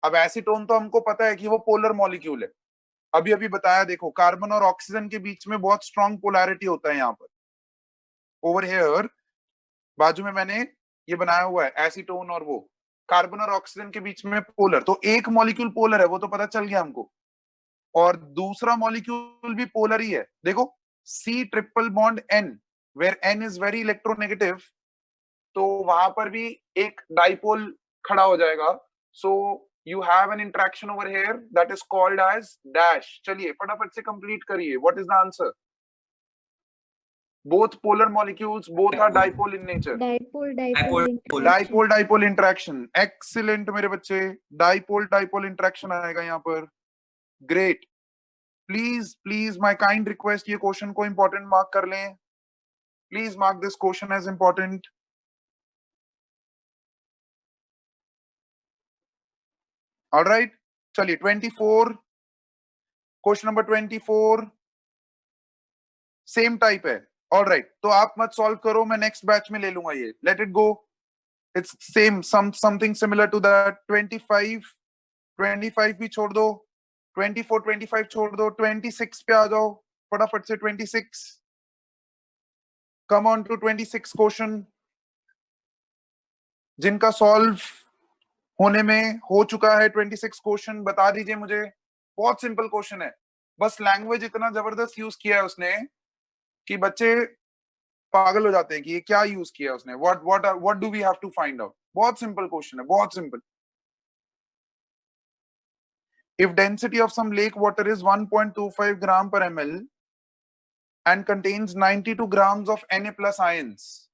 अब एसीटोन तो हमको पता है कि वो पोलर मॉलिक्यूल है, अभी अभी बताया. देखो कार्बन और ऑक्सीजन के बीच में बहुत स्ट्रॉन्ग पोलैरिटी होता है. यहाँ पर ओवर हियर बाजू में मैंने ये बनाया हुआ है एसीटोन, और वो कार्बन और ऑक्सीजन के बीच में पोलर. तो एक मॉलिक्यूल पोलर है, वो तो पता चल गया हमको, और दूसरा मॉलिक्यूल भी पोलर ही है. देखो C+N, where N is very electronegative, तो वहां पर भी एक डाइपोल खड़ा हो जाएगा. सो you have an interaction over here that is called as dash. चलिए फटाफट से कंप्लीट करिए. What is the answer? Both polar molecules, both are dipole in nature. Dipole interaction. Excellent मेरे बच्चे, dipole interaction आएगा यहाँ पर. Great. Please my kind request, ये क्वेश्चन को important मार्क कर लें. Please mark this question as important. All right, चलिए 24, क्वेश्चन नंबर 24 सेम टाइप है. ऑल राइट, तो आप मत सॉल्व करो, मैं नेक्स्ट बैच में ले लूंगा ये. Let it go. It's same, something similar to that. 25 भी छोड़ दो, 24 25 छोड़ दो, 26 पे आ जाओ फटाफट से. 26, कम ऑन टू 26 क्वेश्चन जिनका सॉल्व होने में हो चुका है. 26 क्वेश्चन बता दीजिए मुझे. बहुत सिंपल क्वेश्चन है, बस लैंग्वेज इतना जबरदस्त यूज किया है उसने कि बच्चे पागल हो जाते हैं कि ये क्या यूज किया है उसने. What do we have to find out. बहुत सिंपल क्वेश्चन है, बहुत simple. If density of some lake water is 1.25 gram per ml and contains 92 grams of Na+ ions,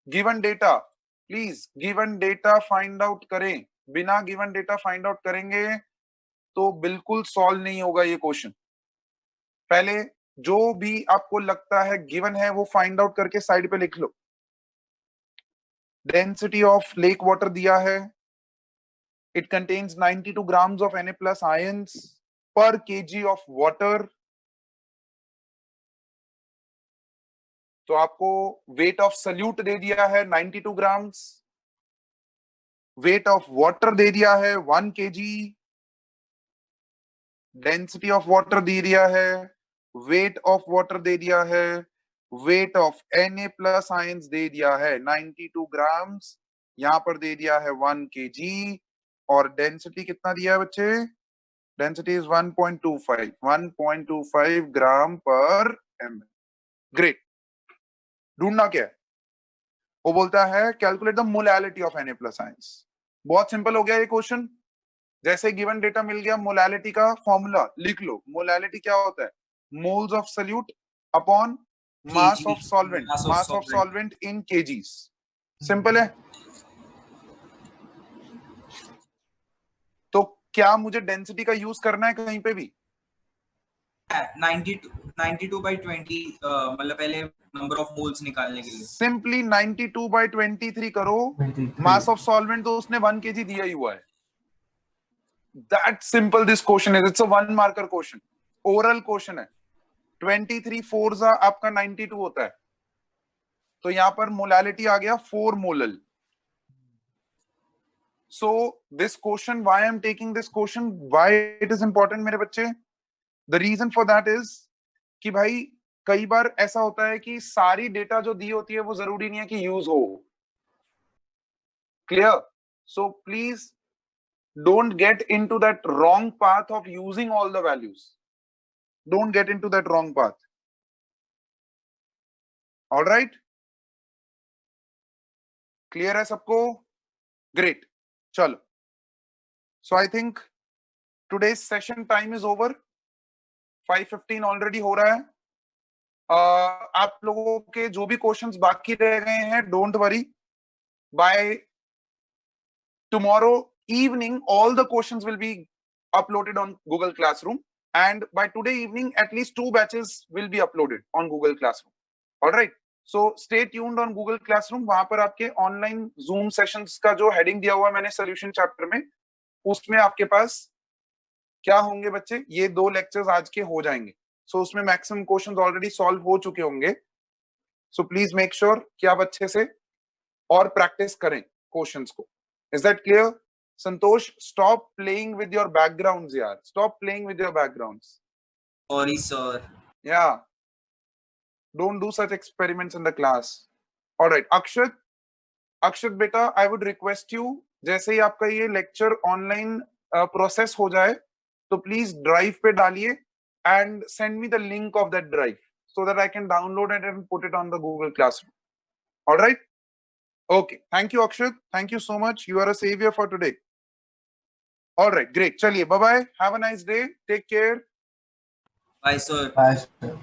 given data, please given data find out करें. बिना given data find out करेंगे तो बिल्कुल solve नहीं होगा ये क्वेश्चन. पहले जो भी आपको लगता है गिवन है वो फाइंड आउट करके साइड पे लिख लो. डेंसिटी ऑफ लेक वाटर दिया है, It contains 92 grams of Na plus ions per kg of water. तो आपको weight of solute दे दिया है 92 grams, weight of water दे दिया है 1 kg, density of water दे दिया है, weight of water दे दिया है, weight of Na plus ions दे दिया है 92 grams, यहाँ पर दे दिया है 1 kg, और density कितना दिया है बच्चे? Density is 1.25 gram per ml. Great. ढूंढना क्या है? वो बोलता है calculate the molality of Na plus ions. बहुत सिंपल हो गया ये क्वेश्चन. जैसे गिवन डेटा मिल गया, मोलैलिटी का फॉर्मूला लिख लो. मोलैलिटी क्या होता है? Moles of solute upon mass of solvent. Mass of solvent in kgs. Simple है. तो क्या मुझे डेंसिटी का यूज करना है कहीं पे भी? 92/20 मतलब पहले नंबर ऑफ मोल्स निकालने के लिए सिंपली 92/23 करो. मास ऑफ सॉल्वेंट तो उसने 1 kg दिया ही हुआ है. That simple this question is. It's a 1 marker question. Oral question है. 23 4 आपका 92 होता है. तो यहाँ पर मोलैलिटी आ गया 4 molal. So this question, why I'm taking this question, why it is important मेरे बच्चे? The reason for that is कि भाई कई बार ऐसा होता है कि सारी डेटा जो दी होती है वो जरूरी नहीं है कि यूज हो. Clear? So please don't get into that wrong path of using all the values. Don't get into that wrong path. All right? Clear है सबको? Great. चलो. So I think today's session time is over. 5:15 already हो रहा है. आप लोगों के जो भी क्वेश्चंस बाकी रह गए हैं, don't worry. By tomorrow evening, all the questions will be uploaded on Google Classroom, and by today evening, at least 2 batches will be uploaded on Google Classroom. All right. So stay tuned on Google Classroom. वहां पर आपके online Zoom sessions का जो heading दिया हुआ है मैंने solution chapter में, उसमें आपके पास क्या होंगे बच्चे? ये 2 लेक्चर्स आज के हो जाएंगे. सो उसमें मैक्सिमम क्वेश्चंस ऑलरेडी सॉल्व हो चुके होंगे. सो प्लीज मेक श्योर कि आप अच्छे से और प्रैक्टिस करें क्वेश्चंस को. Is that clear? Santosh, stop playing with your backgrounds यार. Stop playing with your backgrounds. Sorry sir. या don't do such experiments in the class. Alright. Akshat बेटा, आई वुड रिक्वेस्ट यू, जैसे ही आपका ये लेक्चर ऑनलाइन प्रोसेस हो जाए तो प्लीज ड्राइव पे डालिए and send me the link of that drive so that I can download it and put it on the Google Classroom. All right? Okay. Thank you, Akshat. Thank you so much. You are a savior for today. All right. Great. Chaliye. Bye-bye. Have a nice day. Take care. Bye, sir. Bye, sir.